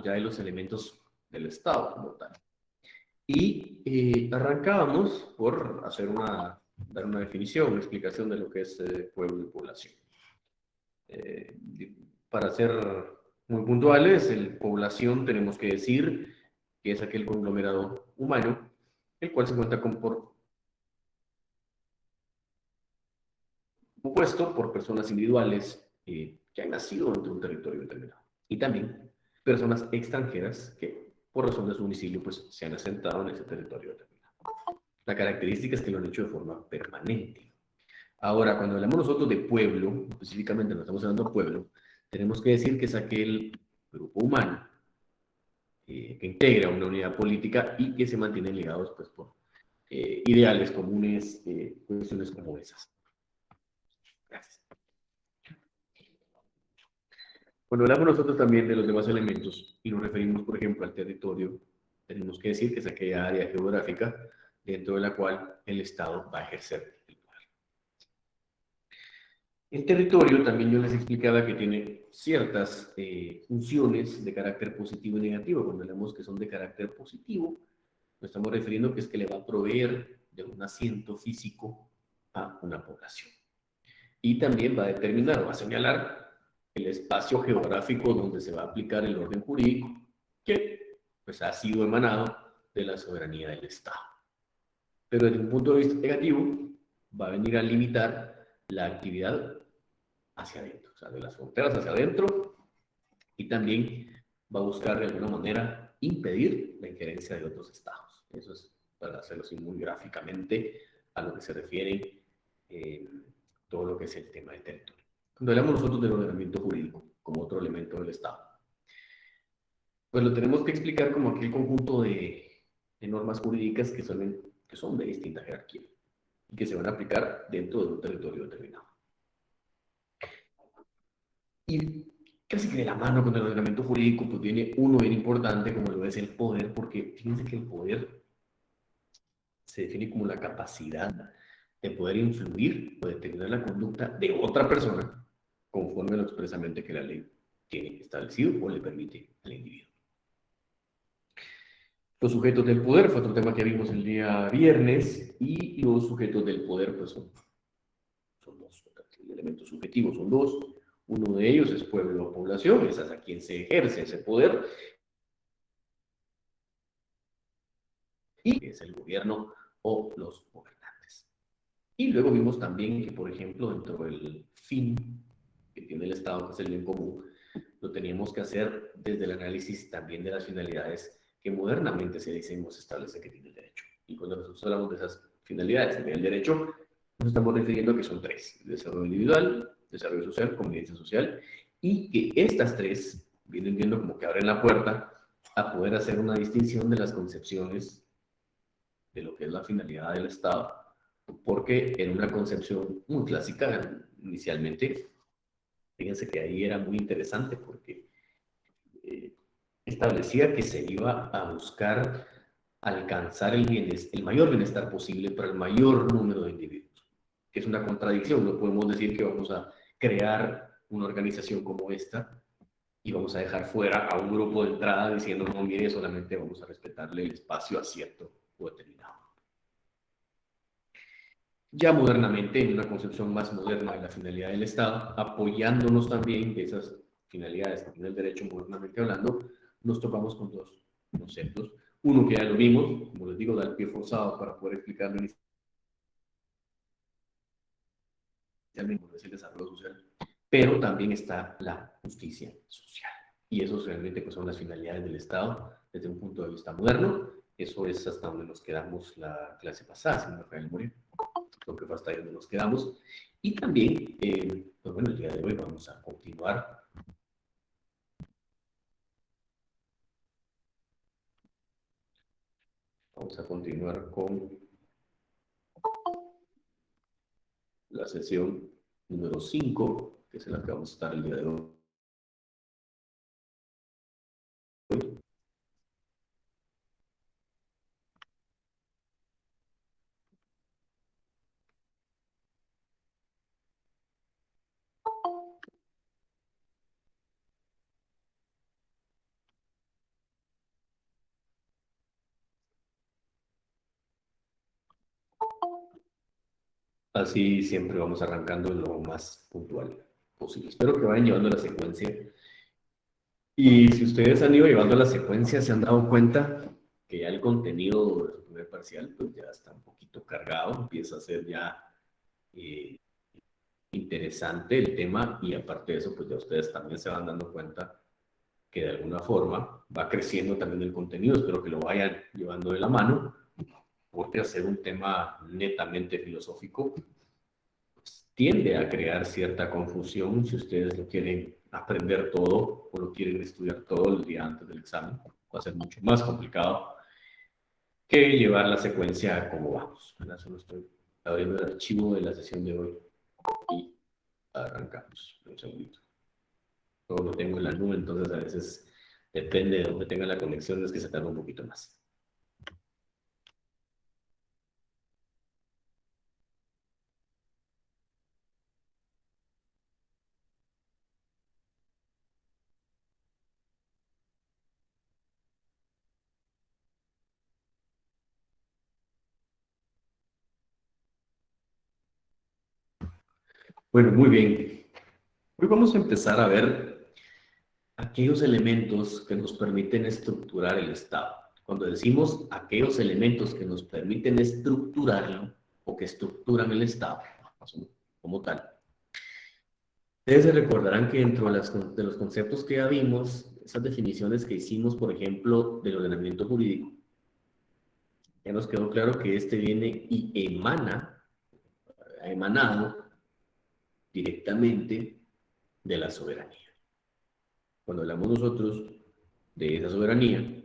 hablamos ya de los elementos del Estado como tal. Y arrancábamos por dar una definición, una explicación de lo que es pueblo y población. Eh, para ser muy puntuales, el población tenemos que decir que es aquel conglomerado humano, el cual se cuenta compuesto por personas individuales que han nacido dentro de un territorio determinado. Y también personas extranjeras que, por razón de su domicilio, pues se han asentado en ese territorio determinado. La característica es que lo han hecho de forma permanente. Ahora, cuando hablamos nosotros de pueblo, específicamente no estamos hablando de pueblo, tenemos que decir que es aquel grupo humano que integra una unidad política y que se mantienen ligados pues, por ideales comunes, cuestiones como esas. Gracias. Cuando hablamos nosotros también de los demás elementos y nos referimos, por ejemplo, al territorio, tenemos que decir que es aquella área geográfica dentro de la cual el Estado va a ejercer el poder. El territorio también yo les explicaba que tiene ciertas funciones de carácter positivo y negativo. Cuando hablamos que son de carácter positivo, nos estamos refiriendo que es que le va a proveer de un asiento físico a una población. Y también va a determinar o va a señalar el espacio geográfico donde se va a aplicar el orden jurídico que pues, ha sido emanado de la soberanía del Estado. Pero desde un punto de vista negativo, va a venir a limitar la actividad hacia adentro, o sea, de las fronteras hacia adentro, y también va a buscar de alguna manera impedir la injerencia de otros estados. Eso es para hacerlo así muy gráficamente a lo que se refiere todo lo que es el tema del territorio. Cuando hablamos nosotros del ordenamiento jurídico como otro elemento del Estado, pues lo tenemos que explicar como aquel conjunto de normas jurídicas que son de distinta jerarquía y que se van a aplicar dentro de un territorio determinado. Y casi que de la mano con el ordenamiento jurídico, pues viene uno bien importante como lo es el poder, porque fíjense que el poder se define como la capacidad de poder influir o determinar la conducta de otra persona conforme a lo expresamente que la ley tiene establecido o le permite al individuo. Los sujetos del poder fue otro tema que vimos el día viernes, y los sujetos del poder pues son dos, elementos subjetivos son dos. Uno de ellos es pueblo o población, esa es a quien se ejerce ese poder, y es el gobierno o los gobernantes. Y luego vimos también que, por ejemplo, dentro del fin que tiene el Estado, que es el bien común, lo teníamos que hacer desde el análisis también de las finalidades que modernamente se dice se establece que tiene el derecho. Y cuando nosotros hablamos de esas finalidades que tiene el derecho, nos estamos refiriendo a que son tres: desarrollo individual, desarrollo social, convivencia social, y que estas tres vienen viendo como que abren la puerta a poder hacer una distinción de las concepciones de lo que es la finalidad del Estado, porque en una concepción muy clásica, inicialmente, fíjense que ahí era muy interesante porque eh, establecía que se iba a buscar alcanzar el mayor bienestar posible para el mayor número de individuos, que es una contradicción. No podemos decir que vamos a crear una organización como esta y vamos a dejar fuera a un grupo de entrada diciendo, no, mire, solamente vamos a respetarle el espacio a cierto o determinado. Ya modernamente, en una concepción más moderna de la finalidad del Estado, apoyándonos también de esas finalidades que tiene el derecho modernamente hablando, nos topamos con dos conceptos. Uno que ya lo vimos, como les digo, da el pie forzado para poder explicarlo inicialmente, es el desarrollo social, pero también está la justicia social. Y eso realmente pues, son las finalidades del Estado desde un punto de vista moderno. Eso es hasta donde nos quedamos la clase pasada, si no me falla la memoria. Lo que fue hasta ahí donde nos quedamos. Y también, pues bueno, el día de hoy vamos a continuar. Vamos a continuar con la sesión número 5, que es en la que vamos a estar el día de hoy. Así siempre vamos arrancando en lo más puntual posible. Espero que vayan llevando la secuencia. Y si ustedes han ido llevando la secuencia, se han dado cuenta que ya el contenido del primer parcial pues ya está un poquito cargado, empieza a ser ya eh, interesante el tema y aparte de eso, pues ya ustedes también se van dando cuenta que de alguna forma va creciendo también el contenido. Espero que lo vayan llevando de la mano, porque hacer un tema netamente filosófico pues, tiende a crear cierta confusión si ustedes lo quieren aprender todo o lo quieren estudiar todo el día antes del examen. Va a ser mucho más complicado que llevar la secuencia como vamos. Solo estoy abriendo el archivo de la sesión de hoy y arrancamos. Un segundito. Todo lo tengo en la nube, entonces a veces depende de dónde tenga la conexión, es que se tarda un poquito más. Bueno, muy bien. Hoy vamos a empezar a ver aquellos elementos que nos permiten estructurar el Estado. Cuando decimos aquellos elementos que nos permiten estructurarlo o que estructuran el Estado como tal, ustedes se recordarán que dentro de los conceptos que ya vimos, esas definiciones que hicimos, por ejemplo, del ordenamiento jurídico, ya nos quedó claro que este viene y ha emanado directamente de la soberanía. Cuando hablamos nosotros de esa soberanía,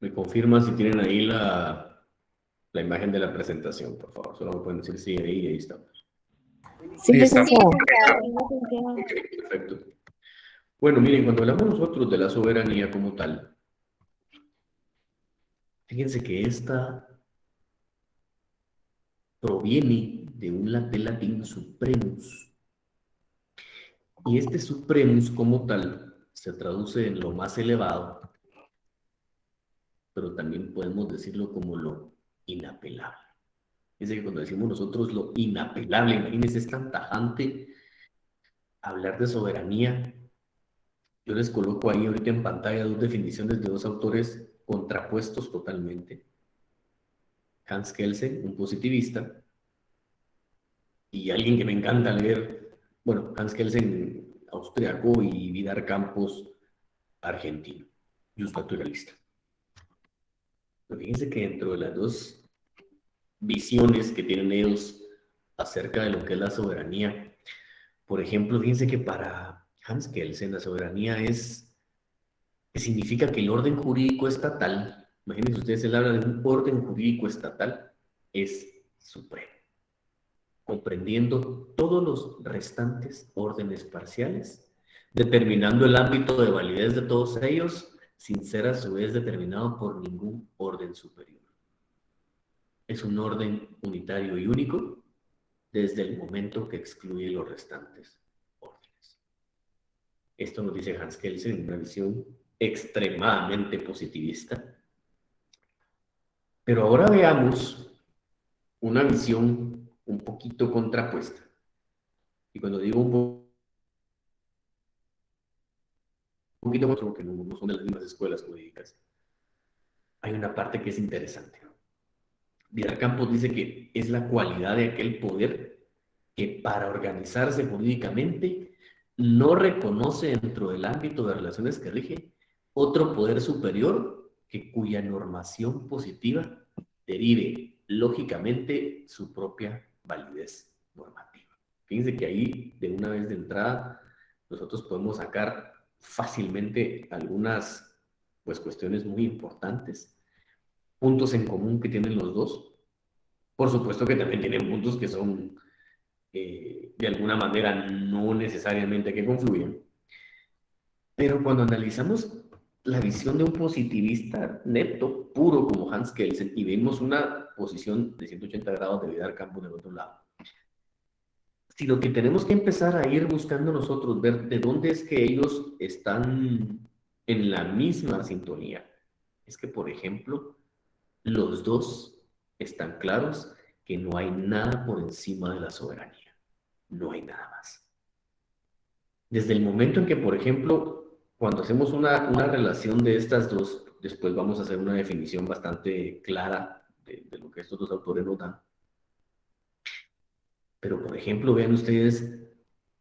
me confirman si tienen ahí la imagen de la presentación, por favor. Solo me pueden decir sí, ahí estamos. Sí, Ahí está. licenciado. Perfecto. Bueno, miren, cuando hablamos nosotros de la soberanía como tal, fíjense que esta proviene del latín supremus. Y este supremus como tal se traduce en lo más elevado, pero también podemos decirlo como lo inapelable. Fíjense que cuando decimos nosotros lo inapelable, imagínense, es tan tajante hablar de soberanía. Yo les coloco ahí ahorita en pantalla dos definiciones de dos autores contrapuestos totalmente. Hans Kelsen, un positivista, y alguien que me encanta leer, bueno, Hans Kelsen, austriaco, y Vidar Campos, argentino, justnaturalista. Pero fíjense que dentro de las dos visiones que tienen ellos acerca de lo que es la soberanía, por ejemplo, fíjense que para Hans Kelsen la soberanía que significa que el orden jurídico estatal, imagínense ustedes, él habla de un orden jurídico estatal, es supremo, comprendiendo todos los restantes órdenes parciales, determinando el ámbito de validez de todos ellos, sin ser a su vez determinado por ningún orden superior. Es un orden unitario y único desde el momento que excluye los restantes órdenes. Esto nos dice Hans Kelsen en una visión extremadamente positivista. Pero ahora veamos una visión un poquito contrapuesta. Y cuando digo un poquito más, porque no son de las mismas escuelas jurídicas, hay una parte que es interesante. Vidal Campos dice que es la cualidad de aquel poder que para organizarse jurídicamente no reconoce dentro del ámbito de relaciones que rige otro poder superior que cuya normación positiva derive lógicamente su propia validez normativa. Fíjense que ahí de una vez de entrada nosotros podemos sacar fácilmente algunas pues cuestiones muy importantes, puntos en común que tienen los dos. Por supuesto que también tienen puntos que son de alguna manera no necesariamente que confluyen, Pero cuando analizamos la visión de un positivista neto, puro como Hans Kelsen, y vemos una posición de 180 grados de Vidar Campos del otro lado, si lo que tenemos que empezar a ir buscando nosotros, ver de dónde es que ellos están en la misma sintonía, es que, por ejemplo, los dos están claros que no hay nada por encima de la soberanía, no hay nada más. Desde el momento en que, por ejemplo, cuando hacemos una relación de estas dos, después vamos a hacer una definición bastante clara de lo que estos dos autores nos dan. Pero, por ejemplo, vean ustedes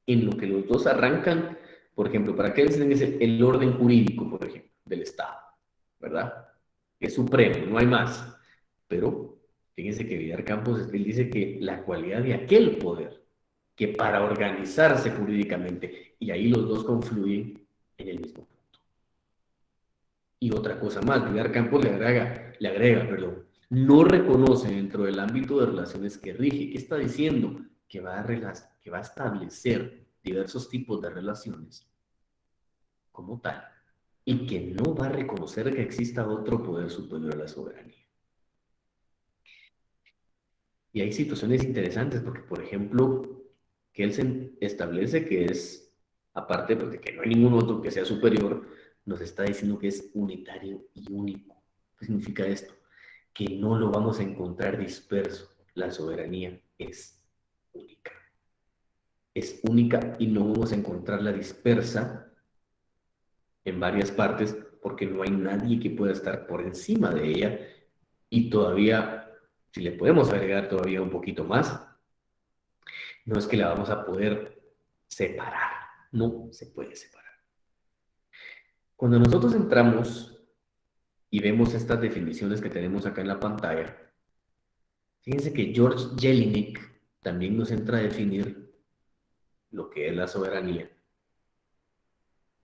en lo que los dos arrancan, por ejemplo, ¿para qué dicen es el orden jurídico, por ejemplo, del Estado? ¿Verdad? Es supremo, no hay más. Pero fíjense que Villar Campos, él dice que la cualidad de aquel poder, que para organizarse jurídicamente, y ahí los dos confluyen en el mismo punto. Y otra cosa más, Villar Campos perdón, no reconoce dentro del ámbito de relaciones que rige. ¿Qué está diciendo? Que va a establecer diversos tipos de relaciones como tal y que no va a reconocer que exista otro poder superior a la soberanía. Y hay situaciones interesantes porque, por ejemplo, Kelsen establece que es, aparte pues, de que no hay ningún otro que sea superior, nos está diciendo que es unitario y único. ¿Qué significa esto? Que no lo vamos a encontrar disperso. La soberanía es única. Es única y no vamos a encontrarla dispersa en varias partes porque no hay nadie que pueda estar por encima de ella y todavía, si le podemos agregar todavía un poquito más, no es que la vamos a poder separar, no se puede separar. Cuando nosotros entramos y vemos estas definiciones que tenemos acá en la pantalla, fíjense que George Jelinek también nos entra a definir lo que es la soberanía.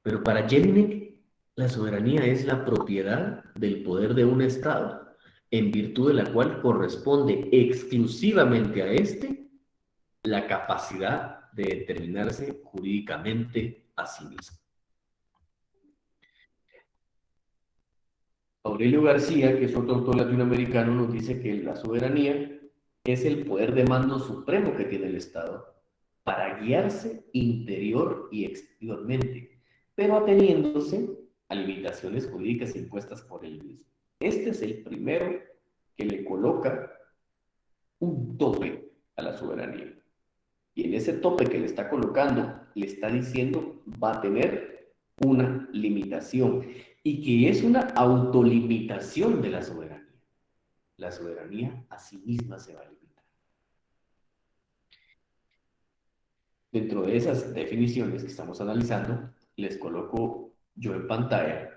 Pero para Jelinek, la soberanía es la propiedad del poder de un Estado, en virtud de la cual corresponde exclusivamente a éste la capacidad de determinarse jurídicamente a sí mismo. Aurelio García, que es otro autor latinoamericano, nos dice que la soberanía es el poder de mando supremo que tiene el Estado para guiarse interior y exteriormente, pero ateniéndose a limitaciones jurídicas impuestas por él mismo. Este es el primero que le coloca un tope a la soberanía. Y en ese tope que le está colocando, le está diciendo va a tener una limitación y que es una autolimitación de la soberanía. La soberanía a sí misma se va a limitar. Dentro de esas definiciones que estamos analizando, les coloco yo en pantalla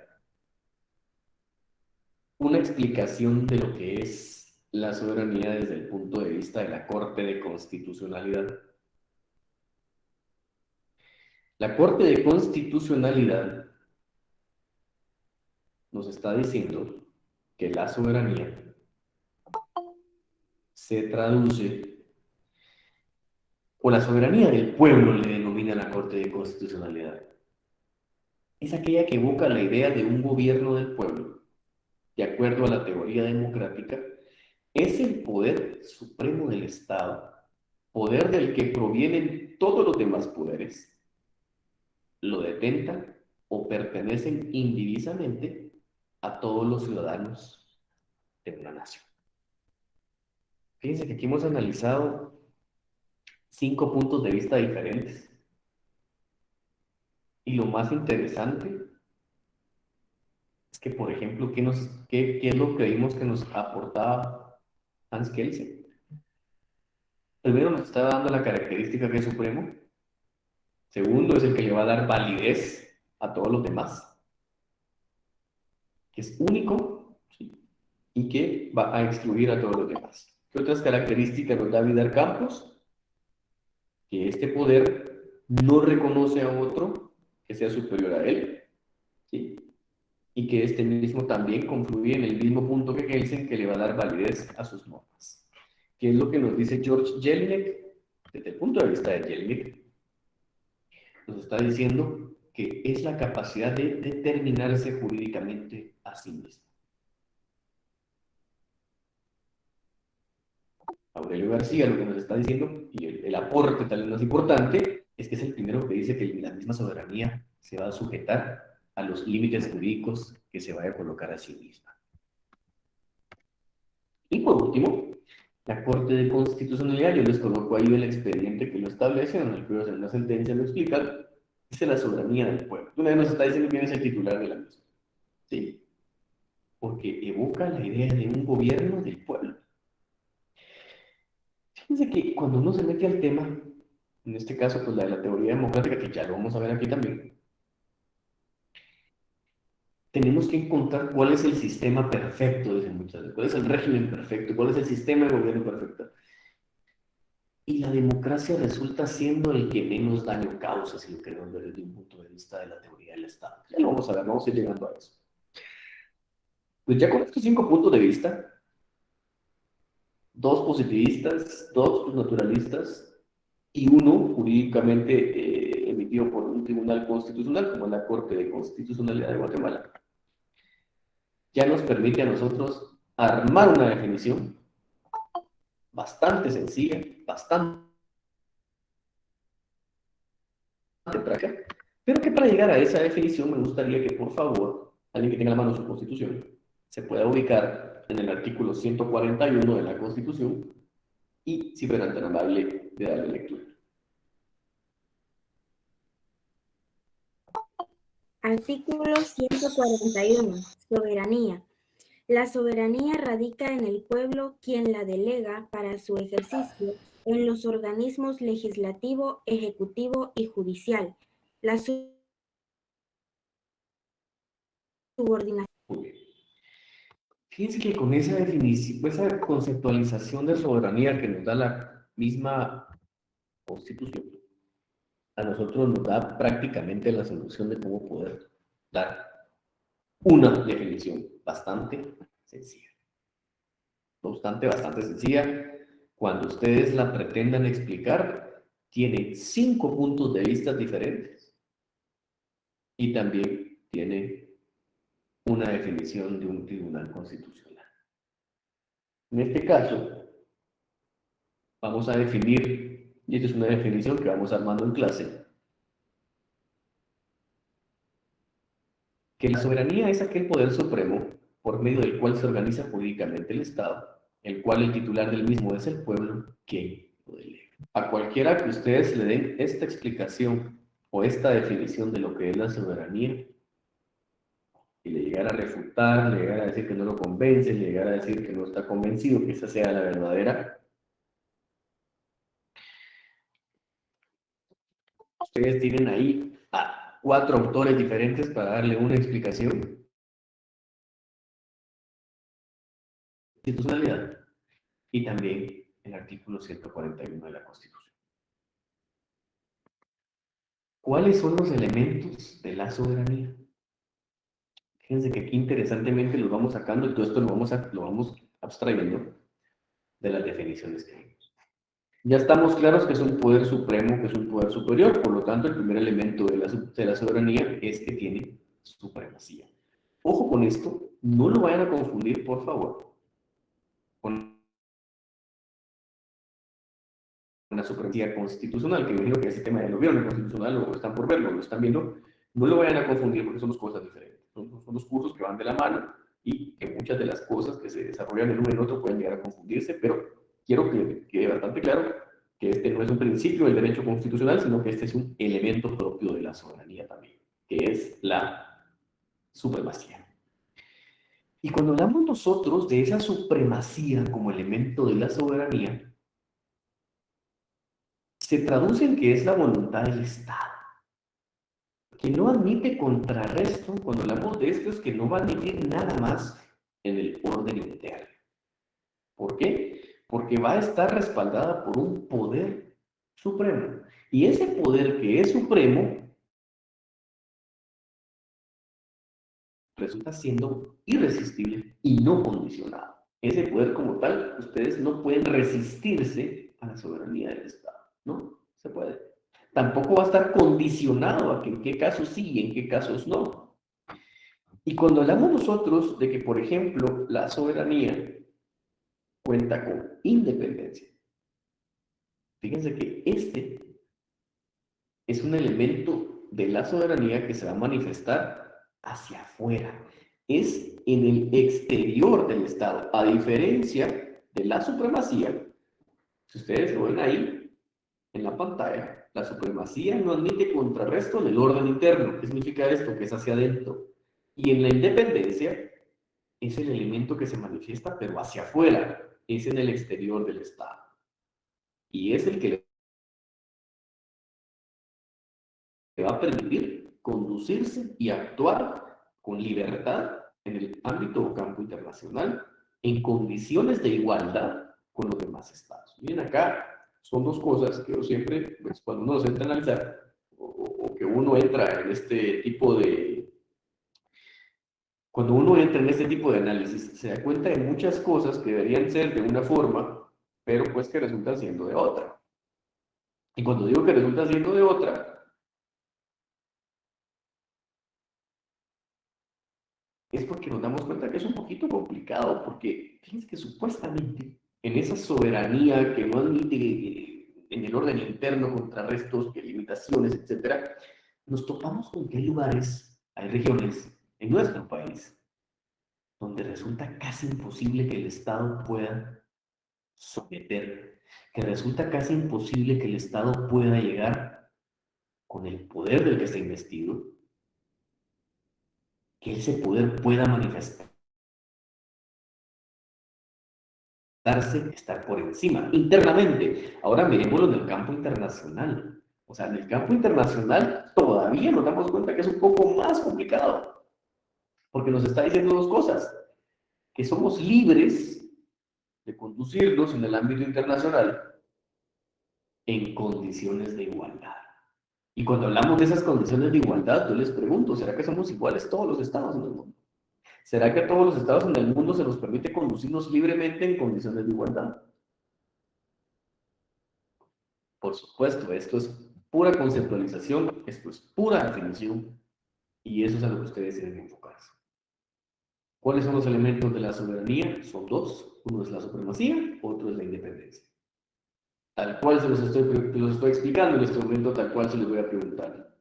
una explicación de lo que es la soberanía desde el punto de vista de la Corte de Constitucionalidad. La Corte de Constitucionalidad nos está diciendo que la soberanía se traduce, o la soberanía del pueblo le denomina la Corte de Constitucionalidad. Es aquella que evoca la idea de un gobierno del pueblo, de acuerdo a la teoría democrática, es el poder supremo del Estado, poder del que provienen todos los demás poderes, lo detentan o pertenecen indivisamente a todos los ciudadanos de una nación. Fíjense que aquí hemos analizado 5 puntos de vista diferentes. Y lo más interesante es que, por ejemplo, ¿qué es lo que vimos que nos aportaba Hans Kelsen? Primero nos estaba dando la característica que es supremo. Segundo, es el que le va a dar validez a todos los demás, que es único, ¿sí? Y que va a excluir a todos los demás. ¿Qué otras características nos da Vidal Campos? Que este poder no reconoce a otro que sea superior a él, ¿sí? Y que este mismo también confluye en el mismo punto que Kelsen, que le va a dar validez a sus normas. ¿Qué es lo que nos dice George Jelinek? Desde el punto de vista de Jelinek, nos está diciendo que es la capacidad de determinarse jurídicamente a sí mismo. Aurelio García lo que nos está diciendo, y el aporte tal vez más importante, es que es el primero que dice que la misma soberanía se va a sujetar a los límites jurídicos que se vaya a colocar a sí misma. Y por último, la Corte de Constitucionalidad, yo les coloco ahí el expediente que lo establece, en el que en una sentencia lo explica, dice la soberanía del pueblo. Una vez nos está diciendo quién es el titular de la misma. ¿Sí? Porque evoca la idea de un gobierno del pueblo. Fíjense que cuando uno se mete al tema, en este caso, pues la de la teoría democrática, que ya lo vamos a ver aquí también, tenemos que encontrar cuál es el sistema perfecto, dicen muchas veces, cuál es el régimen perfecto, cuál es el sistema de gobierno perfecto. Y la democracia resulta siendo el que menos daño causa, si lo queremos ver desde un punto de vista de la teoría del Estado. Ya lo vamos a ver, vamos a ir llegando a eso. Pues ya con estos 5 puntos de vista, 2 positivistas, 2 naturalistas y uno jurídicamente emitido por un tribunal constitucional, como la Corte de Constitucionalidad de Guatemala, ya nos permite a nosotros armar una definición bastante sencilla, bastante práctica, pero que para llegar a esa definición me gustaría que, por favor, alguien que tenga a la mano su Constitución, se pueda ubicar en el artículo 141 de la Constitución y, si fueran tan amable, de darle lectura. Artículo 141. Soberanía. La soberanía radica en el pueblo, quien la delega para su ejercicio en los organismos legislativo, ejecutivo y judicial. La subordinación. Fíjense que con esa definición, esa conceptualización de soberanía que nos da la misma Constitución, a nosotros nos da prácticamente la solución de cómo poder dar una definición bastante sencilla. No obstante, bastante sencilla. Cuando ustedes la pretendan explicar, tiene 5 puntos de vista diferentes y también tiene una definición de un tribunal constitucional. En este caso, vamos a definir, y esta es una definición que vamos armando en clase, que la soberanía es aquel poder supremo por medio del cual se organiza jurídicamente el Estado, el cual el titular del mismo es el pueblo, quien lo delega. A cualquiera que ustedes le den esta explicación o esta definición de lo que es la soberanía, y le llegara a refutar, le llegara a decir que no lo convence, le llegara a decir que no está convencido que esa sea la verdadera, ustedes tienen ahí a 4 autores diferentes para darle una explicación de constitucionalidad y también el artículo 141 de la Constitución. ¿Cuáles son los elementos de la soberanía? Fíjense que aquí interesantemente los vamos sacando y todo esto lo vamos abstrayendo de las definiciones que hay. Ya estamos claros que es un poder supremo, que es un poder superior, por lo tanto el primer elemento de la soberanía es que tiene supremacía. Ojo con esto, no lo vayan a confundir, por favor, con una supremacía constitucional, que me imagino que ese tema ya lo vieron en constitucional o están por verlo, lo están viendo, no lo vayan a confundir porque son dos cosas diferentes. Son dos cursos que van de la mano y que muchas de las cosas que se desarrollan en uno y en otro pueden llegar a confundirse, pero quiero que quede bastante claro que este no es un principio del derecho constitucional, sino que este es un elemento propio de la soberanía también, que es la supremacía. Y cuando hablamos nosotros de esa supremacía como elemento de la soberanía, se traduce en que es la voluntad del Estado, que no admite contrarresto. Cuando hablamos de esto es que no va a admitir nada más en el orden interno. ¿Por qué? Porque va a estar respaldada por un poder supremo. Y ese poder que es supremo resulta siendo irresistible y no condicionado. Ese poder como tal, ustedes no pueden resistirse a la soberanía del Estado. No se puede. tampoco va a estar condicionado a que en qué casos sí y en qué casos no. Y cuando hablamos nosotros de que, por ejemplo, la soberanía cuenta con independencia, fíjense que este es un elemento de la soberanía que se va a manifestar hacia afuera. Es en el exterior del Estado, a diferencia de la supremacía. Si ustedes lo ven ahí en la pantalla, la supremacía no admite contrarresto en el orden interno. ¿Qué significa esto? Que es hacia adentro. Y en la independencia es el elemento que se manifiesta, pero hacia afuera, es en el exterior del Estado. Y es el que le va a permitir conducirse y actuar con libertad en el ámbito o campo internacional en condiciones de igualdad con los demás estados. Miren acá, son dos cosas que yo siempre, pues, cuando uno se entra a analizar, o que uno entra en este tipo de... Cuando uno entra en este tipo de análisis, se da cuenta de muchas cosas que deberían ser de una forma, pero pues que resultan siendo de otra. Y cuando digo que resulta siendo de otra, es porque nos damos cuenta que es un poquito complicado, porque fíjense que supuestamente en esa soberanía que no admite en el orden interno contrarrestos, que limitaciones, etcétera, nos topamos con que hay lugares, hay regiones en nuestro país donde resulta casi imposible que el Estado pueda someter, que resulta casi imposible que el Estado pueda llegar con el poder del que está investido, que ese poder pueda manifestar estar por encima, internamente. Ahora miremoslo en el campo internacional. O sea, en el campo internacional todavía nos damos cuenta que es un poco más complicado, porque nos está diciendo dos cosas, que somos libres de conducirnos en el ámbito internacional en condiciones de igualdad. Y cuando hablamos de esas condiciones de igualdad, yo les pregunto, ¿será que somos iguales todos los estados en el mundo? ¿Será que a todos los estados en el mundo se nos permite conducirnos libremente en condiciones de igualdad? Por supuesto, esto es pura conceptualización, esto es pura definición, y eso es a lo que ustedes deben enfocarse. ¿Cuáles son los elementos de la soberanía? Son dos. Uno es la supremacía, otro es la independencia. Tal cual los estoy explicando en este momento, tal cual se les voy a preguntar.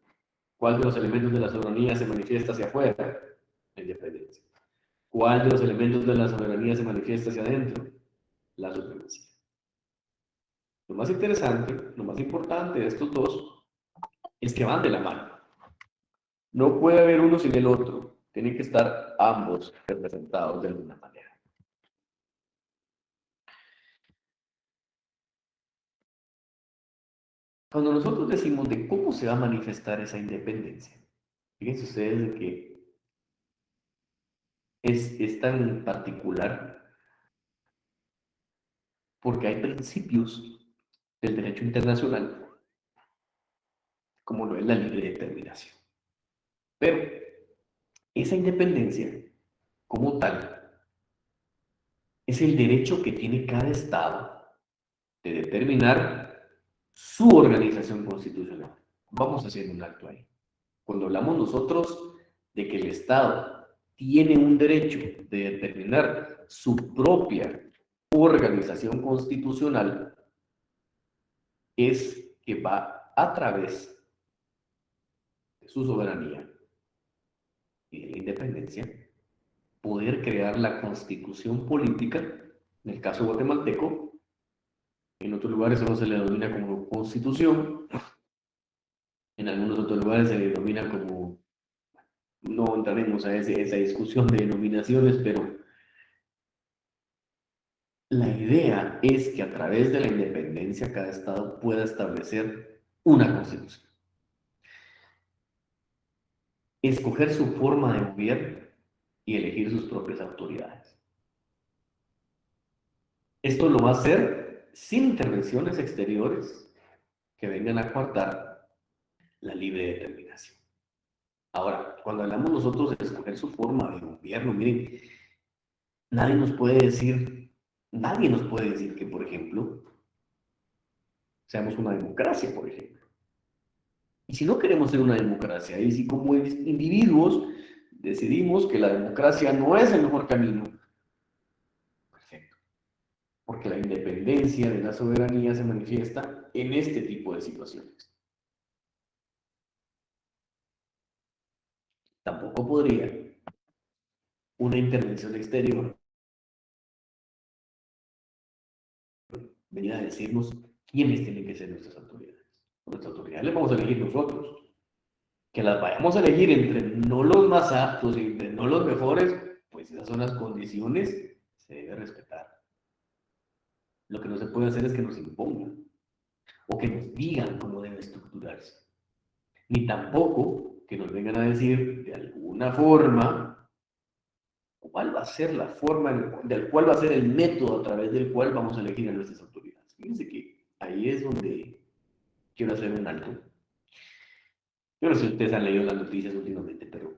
¿Cuál de los elementos de la soberanía se manifiesta hacia afuera? La independencia. ¿Cuál de los elementos de la soberanía se manifiesta hacia adentro? La supremacía. Lo más interesante, lo más importante de estos dos es que van de la mano. No puede haber uno sin el otro. Tienen que estar ambos representados de alguna manera. Cuando nosotros decimos de cómo se va a manifestar esa independencia, fíjense ustedes de que es tan particular porque hay principios del derecho internacional como lo es la libre determinación. Pero esa independencia como tal es el derecho que tiene cada Estado de determinar su organización constitucional. Vamos haciendo un acto ahí. Cuando hablamos nosotros de que el Estado tiene un derecho de determinar su propia organización constitucional, es que va a través de su soberanía y de la independencia poder crear la constitución política, en el caso guatemalteco, en otros lugares solo se le denomina como constitución, en algunos otros lugares se le denomina como, no entraremos a esa discusión de denominaciones, pero la idea es que a través de la independencia cada estado pueda establecer una constitución, escoger su forma de gobierno y elegir sus propias autoridades. Esto lo va a hacer sin intervenciones exteriores que vengan a coartar la libre determinación. Ahora, cuando hablamos nosotros de escoger su forma de gobierno, miren, nadie nos puede decir que, por ejemplo, seamos una democracia, por ejemplo. Y si no queremos ser una democracia, y si como individuos decidimos que la democracia no es el mejor camino, perfecto. Porque la independencia de la soberanía se manifiesta en este tipo de situaciones. Tampoco podría una intervención exterior venir a decirnos quiénes tienen que ser nuestras autoridades. Nuestras autoridades las vamos a elegir nosotros. Que las vayamos a elegir entre no los más aptos y entre no los mejores, pues esas son las condiciones, se debe respetar. Lo que no se puede hacer es que nos impongan o que nos digan cómo debe estructurarse. Ni tampoco que nos vengan a decir de alguna forma cuál va a ser la forma, del cual va a ser el método a través del cual vamos a elegir a nuestras autoridades. Fíjense que ahí es donde quiero hacer un alto. Yo no sé si ustedes han leído las noticias últimamente, pero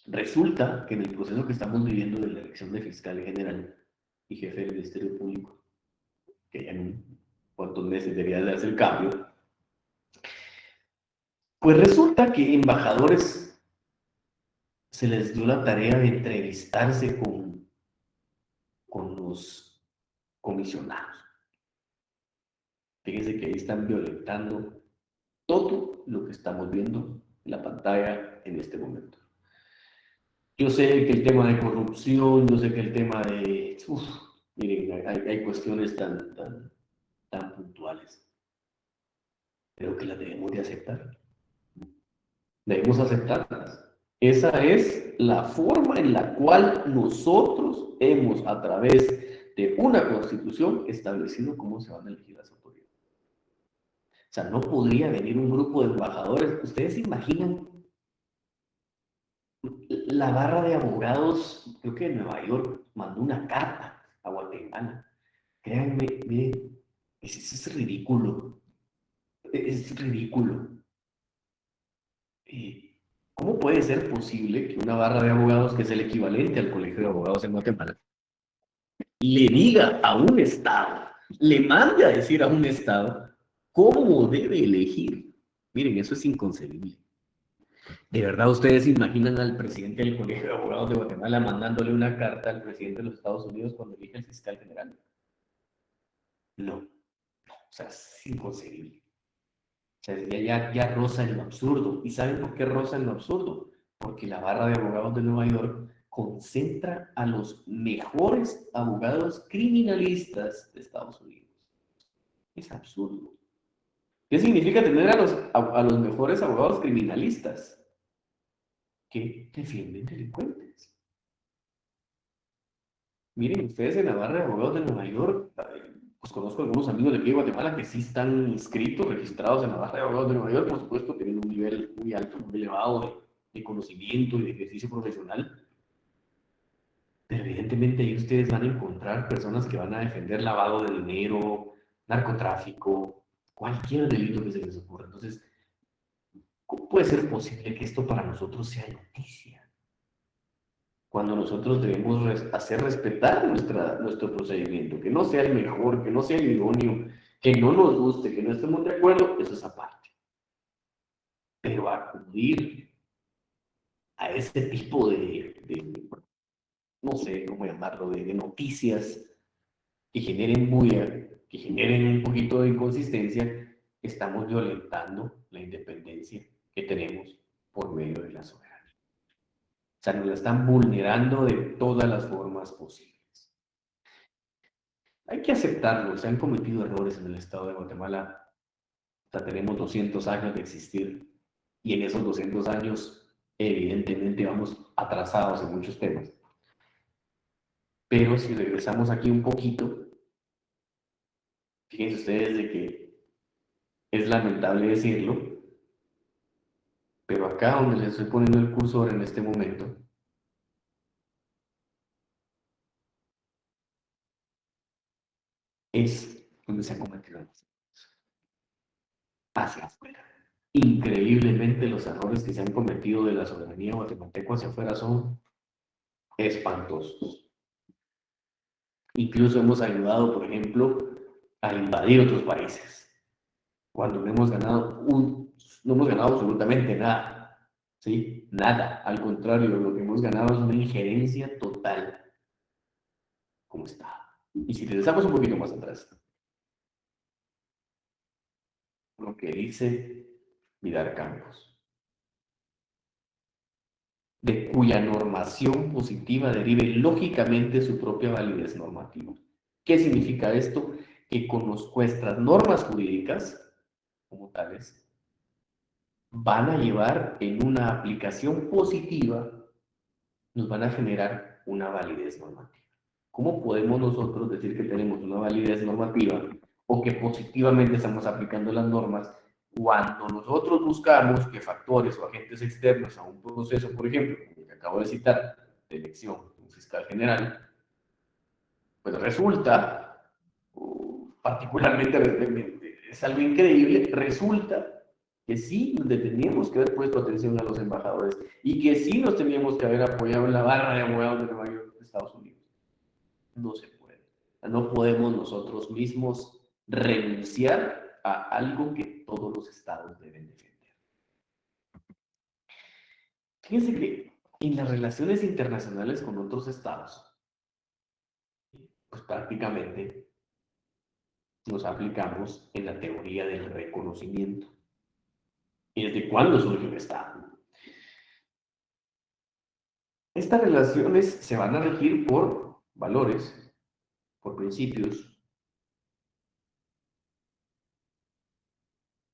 resulta que en el proceso que estamos viviendo de la elección de fiscal general y jefe del Ministerio Público, que ya en un cuantos meses debería de hacer el cambio, pues resulta que embajadores se les dio la tarea de entrevistarse con los comisionados. Fíjense que ahí están violentando todo lo que estamos viendo en la pantalla en este momento. Yo sé que el tema de corrupción, yo sé que el tema de... miren, hay cuestiones tan puntuales, pero que las debemos de aceptar. Debemos aceptarlas. Esa es la forma en la cual nosotros hemos, a través de una constitución, establecido cómo se van a elegir las autoridades. O sea, no podría venir un grupo de embajadores. ¿Ustedes se imaginan la barra de abogados? Creo que Nueva York mandó una carta a Guatemala. Créanme, miren, es ridículo. Es ridículo. ¿Cómo puede ser posible que una barra de abogados, que es el equivalente al colegio de abogados en Guatemala, le diga a un Estado, le mande a decir a un Estado cómo debe elegir? Miren, eso es inconcebible. ¿De verdad ustedes se imaginan al presidente del Colegio de Abogados de Guatemala mandándole una carta al presidente de los Estados Unidos cuando elige el fiscal general? No, o sea, es inconcebible. O sea, ya roza en lo absurdo. ¿Y saben por qué roza en lo absurdo? Porque la barra de abogados de Nueva York concentra a los mejores abogados criminalistas de Estados Unidos. Es absurdo. ¿Qué significa tener a los mejores abogados criminalistas? Que defienden delincuentes. Miren, ustedes en la barra de abogados de Nueva York, pues conozco algunos amigos de aquí de Guatemala que sí están inscritos, registrados en la barra de abogados de Nueva York, por supuesto, tienen un nivel muy alto, muy elevado de conocimiento y de ejercicio profesional. Pero evidentemente ahí ustedes van a encontrar personas que van a defender lavado de dinero, narcotráfico, cualquier delito que se les ocurra. Entonces, ¿cómo puede ser posible que esto para nosotros sea noticia? Cuando nosotros debemos hacer respetar nuestro procedimiento, que no sea el mejor, que no sea el idóneo, que no nos guste, que no estemos de acuerdo, eso es aparte. Pero acudir a ese tipo no sé cómo llamarlo, de noticias que generen bulla, que generen un poquito de inconsistencia, estamos violentando la independencia que tenemos por medio de la soberanía. O sea, nos la están vulnerando de todas las formas posibles. Hay que aceptarlo, se han cometido errores en el estado de Guatemala. O sea, tenemos 200 años de existir y en esos 200 años evidentemente vamos atrasados en muchos temas. Pero si regresamos aquí un poquito, fíjense ustedes de que es lamentable decirlo, pero acá donde les estoy poniendo el cursor en este momento, es donde se han cometido errores. Hacia afuera. Increíblemente los errores que se han cometido de la soberanía guatemalteca hacia afuera son espantosos. Incluso hemos ayudado, por ejemplo, a invadir otros países. cuando no hemos ganado absolutamente nada, ¿sí? Nada, al contrario, lo que hemos ganado es una injerencia total, como está. Y si te destacas un poquito más atrás, lo que dice Vidal Campos, de cuya normación positiva derive lógicamente su propia validez normativa. ¿Qué significa esto? Que con nuestras normas jurídicas, como tales, van a llevar en una aplicación positiva, nos van a generar una validez normativa. ¿Cómo podemos nosotros decir que tenemos una validez normativa o que positivamente estamos aplicando las normas cuando nosotros buscamos que factores o agentes externos a un proceso, por ejemplo, como que acabo de citar, de elección de un fiscal general, pues resulta, particularmente es algo increíble, resulta que sí nos teníamos que haber puesto atención a los embajadores y que sí nos teníamos que haber apoyado en la barra de abogados de Nueva York de Estados Unidos. No se puede. No podemos nosotros mismos renunciar a algo que todos los estados deben defender. Fíjense que en las relaciones internacionales con otros estados, pues prácticamente nos aplicamos en la teoría del reconocimiento. ¿Y desde cuándo surge un estado? Estas relaciones se van a regir por valores, por principios,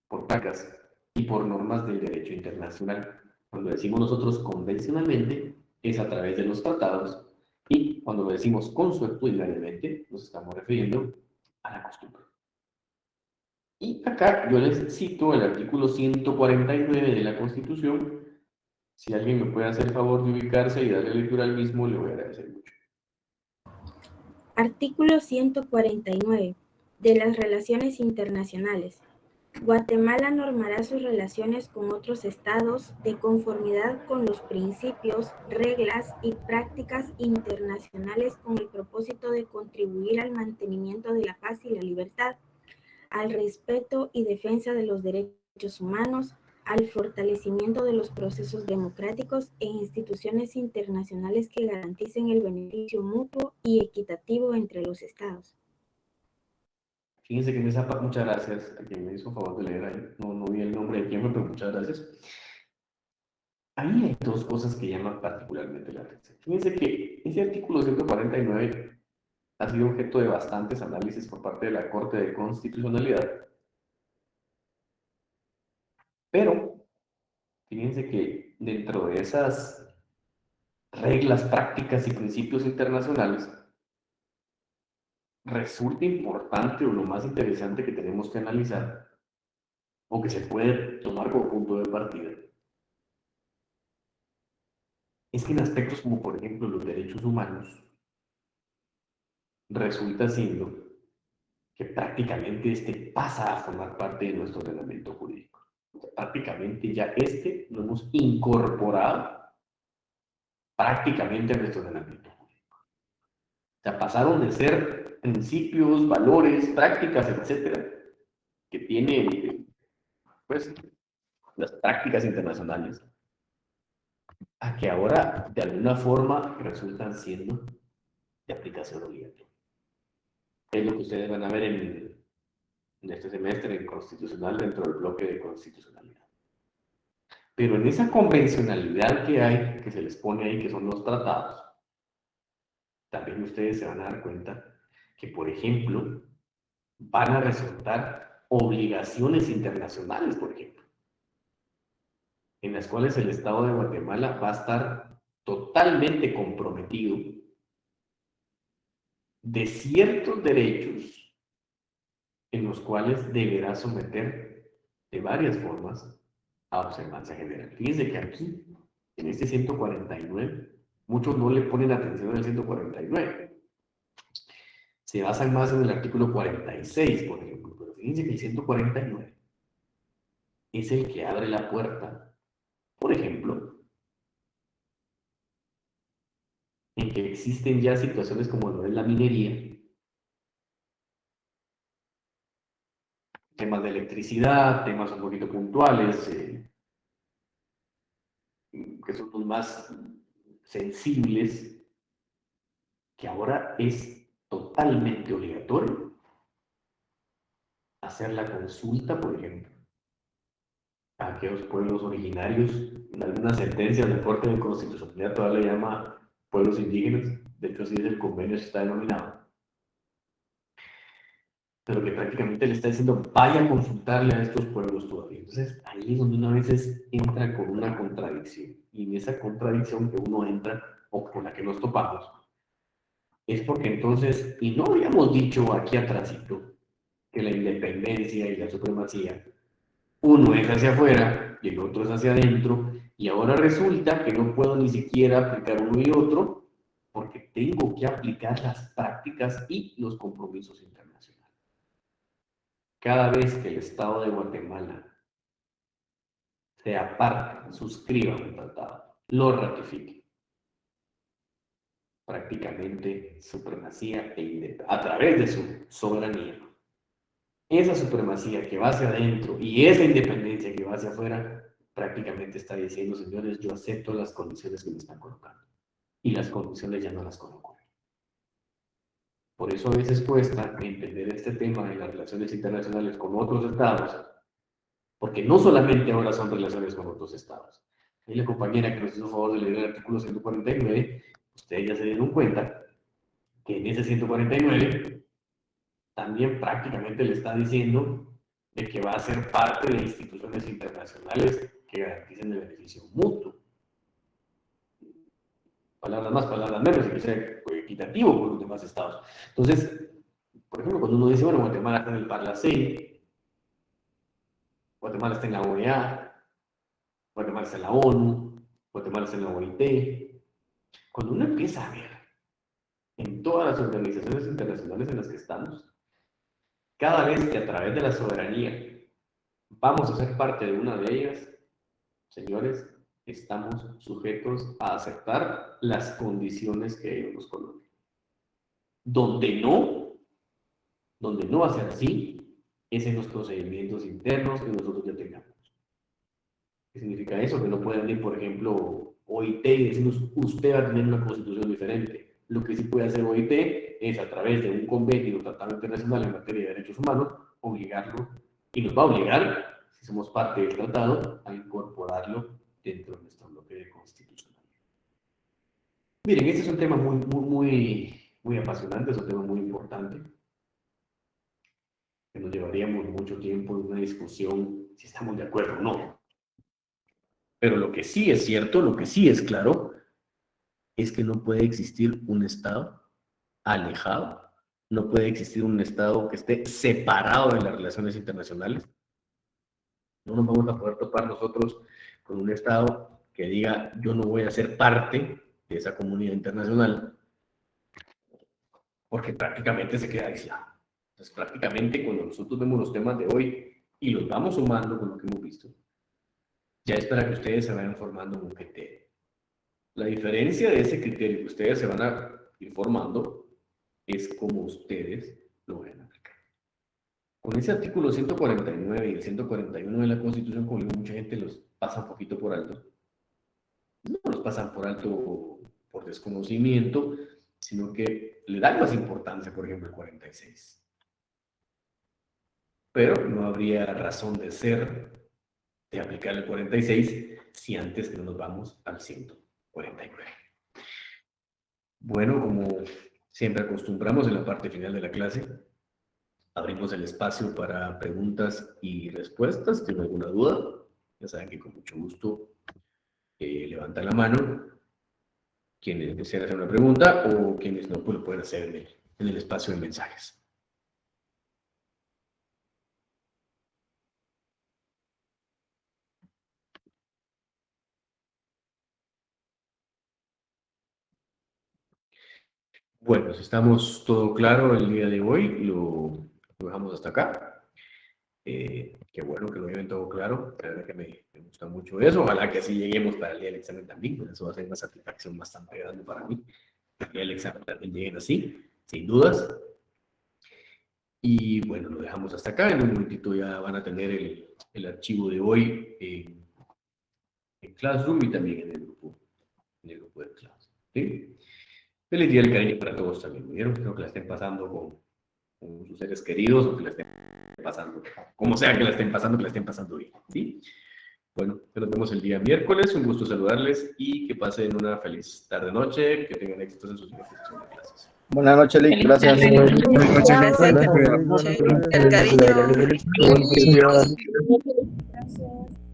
por prácticas y por normas del derecho internacional. Cuando decimos nosotros convencionalmente, es a través de los tratados, y cuando lo decimos consuetudinariamente, nos estamos refiriendo a la costumbre. Y acá yo les cito el artículo 149 de la Constitución. Si alguien me puede hacer el favor de ubicarse y darle lectura al mismo, le voy a agradecer mucho. Artículo 149. De las relaciones internacionales. Guatemala normará sus relaciones con otros estados de conformidad con los principios, reglas y prácticas internacionales con el propósito de contribuir al mantenimiento de la paz y la libertad, al respeto y defensa de los derechos humanos, al fortalecimiento de los procesos democráticos e instituciones internacionales que garanticen el beneficio mutuo y equitativo entre los estados. Fíjense que en esa parte, muchas gracias a quien me hizo favor de leer ahí. No vi el nombre de quién fue, pero muchas gracias. Ahí hay dos cosas que llaman particularmente la atención. Fíjense que ese artículo 149 ha sido objeto de bastantes análisis por parte de la Corte de Constitucionalidad, pero fíjense que dentro de esas reglas, prácticas y principios internacionales, resulta importante o lo más interesante que tenemos que analizar o que se puede tomar como punto de partida es que en aspectos como por ejemplo los derechos humanos resulta siendo que prácticamente este pasa a formar parte de nuestro ordenamiento jurídico. O sea, prácticamente ya lo hemos incorporado prácticamente a nuestro ordenamiento jurídico. O sea, pasaron de ser principios, valores, prácticas, etcétera, que tienen pues las prácticas internacionales, a que ahora de alguna forma resultan siendo de aplicación obligatoria. Es lo que ustedes van a ver en este semestre en constitucional dentro del bloque de constitucionalidad. Pero en esa convencionalidad que hay, que se les pone ahí, que son los tratados, también ustedes se van a dar cuenta que, por ejemplo, van a resultar obligaciones internacionales, por ejemplo, en las cuales el Estado de Guatemala va a estar totalmente comprometido de ciertos derechos en los cuales deberá someter de varias formas a observancia general. Fíjense que aquí, en este 149, muchos no le ponen atención al 149. Se basan más en el artículo 46, por ejemplo. Pero fíjense que el 149 es el que abre la puerta, por ejemplo, en que existen ya situaciones como lo es la minería, temas de electricidad, temas un poquito puntuales, que son los más sensibles, que ahora es totalmente obligatorio hacer la consulta, por ejemplo, a aquellos pueblos originarios. En algunas sentencias de Corte de Constitucionalidad todavía le llama pueblos indígenas, de hecho así es el convenio, se está denominado, pero que prácticamente le está diciendo, vaya a consultarle a estos pueblos todavía. Entonces, ahí es donde uno a veces entra con una contradicción, y en esa contradicción que uno entra, o con la que nos topamos, es porque entonces, y no habíamos dicho aquí atrásito, que la independencia y la supremacía, uno es hacia afuera y el otro es hacia adentro, y ahora resulta que no puedo ni siquiera aplicar uno y otro, porque tengo que aplicar las prácticas y los compromisos internacionales. Cada vez que el Estado de Guatemala sea parte, suscriba un tratado, lo ratifique, prácticamente supremacía a través de su soberanía. Esa supremacía que va hacia adentro y esa independencia que va hacia afuera, prácticamente está diciendo, señores, yo acepto las condiciones que me están colocando. Y las condiciones ya no las coloco. Por eso a veces cuesta entender este tema de las relaciones internacionales con otros estados, porque no solamente ahora son relaciones con otros estados. Y la compañera que nos hizo favor de leer el artículo 149, ustedes ya se dieron cuenta que en ese 149 también prácticamente le está diciendo de que va a ser parte de instituciones internacionales que garanticen el beneficio mutuo. Palabras más, palabras menos, y que sea equitativo con los demás estados. Entonces, por ejemplo, cuando uno dice, bueno, Guatemala está en el Parlacén, Guatemala está en la OEA, Guatemala está en la ONU, Guatemala está en la OIT, cuando uno empieza a ver en todas las organizaciones internacionales en las que estamos, cada vez que a través de la soberanía vamos a ser parte de una de ellas, señores, estamos sujetos a aceptar las condiciones que ellos nos coloquen. Donde no va a ser así, es en los procedimientos internos que nosotros ya tengamos. ¿Qué significa eso? Que no pueden ir, por ejemplo, OIT y decirnos, usted va a tener una constitución diferente. Lo que sí puede hacer OIT es, a través de un convenio o tratado internacional en materia de derechos humanos, obligarlo, y nos va a obligar, si somos parte del tratado, a incorporarlo dentro de nuestro bloque de constitucionalidad. Miren, este es un tema muy apasionante, es un tema muy importante, que nos llevaríamos mucho tiempo en una discusión si estamos de acuerdo o no. Pero lo que sí es cierto, lo que sí es claro, es que no puede existir un Estado alejado, no puede existir un Estado que esté separado de las relaciones internacionales. No nos vamos a poder topar nosotros con un Estado que diga, yo no voy a ser parte de esa comunidad internacional, porque prácticamente se queda aislado. Entonces, prácticamente cuando nosotros vemos los temas de hoy y los vamos sumando con lo que hemos visto, ya es para que ustedes se vayan formando un criterio. La diferencia de ese criterio que ustedes se van a ir formando es cómo ustedes lo van a aplicar. Con ese artículo 149 y el 141 de la Constitución, como digo, mucha gente los pasa un poquito por alto. No los pasan por alto por desconocimiento, sino que le dan más importancia, por ejemplo, el 46. Pero no habría razón de ser de aplicar el 46 si antes no nos vamos al 149. Bueno, como siempre acostumbramos en la parte final de la clase, abrimos el espacio para preguntas y respuestas. ¿Tienen alguna duda? Ya saben que con mucho gusto levantan la mano quienes desean hacer una pregunta o quienes no, pues lo pueden hacer en el espacio de mensajes. Bueno, si estamos todo claro el día de hoy, lo dejamos hasta acá. Qué bueno que lo lleven todo claro. La verdad que me gusta mucho eso. Ojalá que así lleguemos para el día del examen también. Eso va a ser una satisfacción bastante grande para mí. Que el examen también lleguen así, sin dudas. Y bueno, lo dejamos hasta acá. En un momentito ya van a tener el archivo de hoy en Classroom y también en el grupo de clase. ¿Sí? Feliz día del cariño para todos también. ¿Vieron? Espero que la estén pasando con sus seres queridos o que la estén pasando, como sea que la estén pasando bien. ¿Sí? Bueno, nos vemos el día miércoles. Un gusto saludarles y que pasen una feliz tarde-noche, que tengan éxitos en sus siguientes clases. Buenas noches, Lick. Gracias. Gracias. El cariño. Gracias. Gracias.